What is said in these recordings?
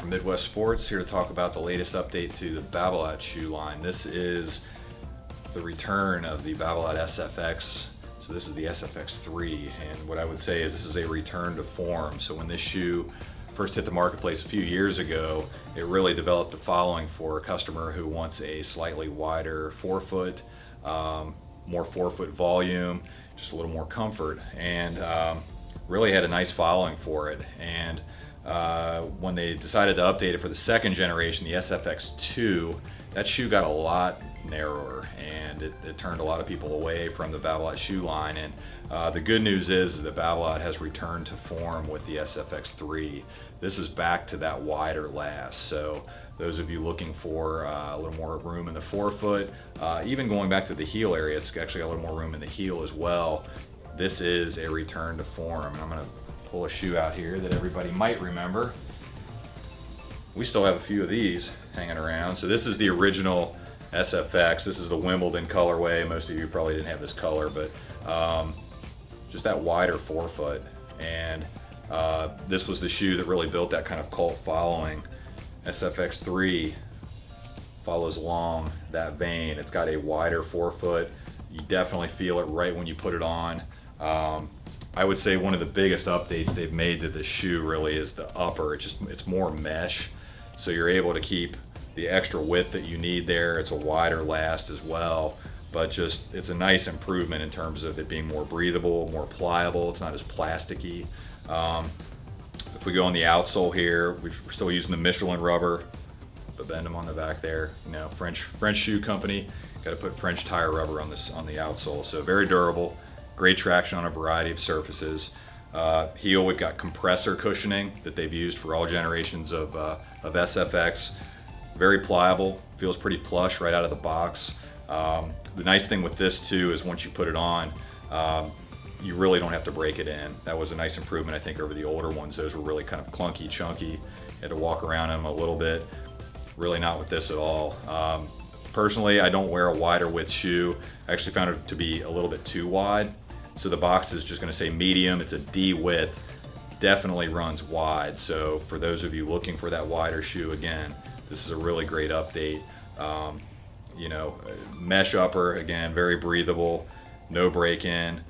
from Midwest Sports, here to talk about the latest update to the Babolat shoe line. This is the return of the Babolat SFX. So this is the SFX 3, and what I would say is this is a return to form. So when this shoe first hit the marketplace a few years ago, it really developed a following for a customer who wants a slightly wider forefoot, more forefoot volume, just a little more comfort, and really had a nice following for it. And when they decided to update it for the second generation, the SFX 2, that shoe got a lot narrower, and it turned a lot of people away from the Babolat shoe line. And the good news is that Babolat has returned to form with the SFX 3. This is back to that wider last. So those of you looking for a little more room in the forefoot, even going back to the heel area, it's actually got a little more room in the heel as well. This is a return to form. And I'm going to pull a shoe out here that everybody might remember. We still have a few of these hanging around. So this is the original SFX. This is the Wimbledon colorway. Most of you probably didn't have this color, but just that wider forefoot. And this was the shoe that really built that kind of cult following. SFX 3 follows along that vein. It's got a wider forefoot. You definitely feel it right when you put it on. I would say one of the biggest updates they've made to this shoe really is the upper. It's more mesh, so you're able to keep the extra width that you need there. It's a wider last as well, but it's a nice improvement in terms of it being more breathable, more pliable. It's not as plasticky. If we go on the outsole here, we're still using the Michelin rubber, Babendum on the back there. You know, French shoe company, got to put French tire rubber on the outsole. So very durable, great traction on a variety of surfaces. Heel, we've got compressor cushioning that they've used for all generations of SFX. Very pliable, feels pretty plush right out of the box. The nice thing with this too is once you put it on, you really don't have to break it in. That was a nice improvement, I think, over the older ones. Those were really kind of clunky, chunky. You had to walk around in them a little bit. Really not with this at all. Personally, I don't wear a wider width shoe. I actually found it to be a little bit too wide. So the box is just gonna say medium. It's a D width, definitely runs wide. So for those of you looking for that wider shoe, again, this is a really great update. You know, mesh upper, again, very breathable, no break-in.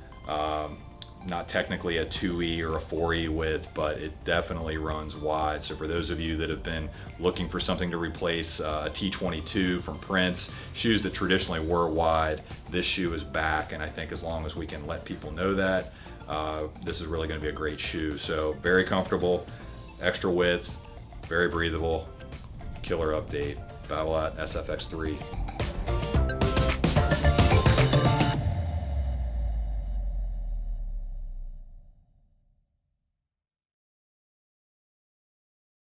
Not technically a 2E or a 4E width, but it definitely runs wide. So for those of you that have been looking for something to replace a T22 from Prince, shoes that traditionally were wide, this shoe is back, and I think as long as we can let people know that, this is really going to be a great shoe. So very comfortable, extra width, very breathable, killer update. Babolat SFX 3.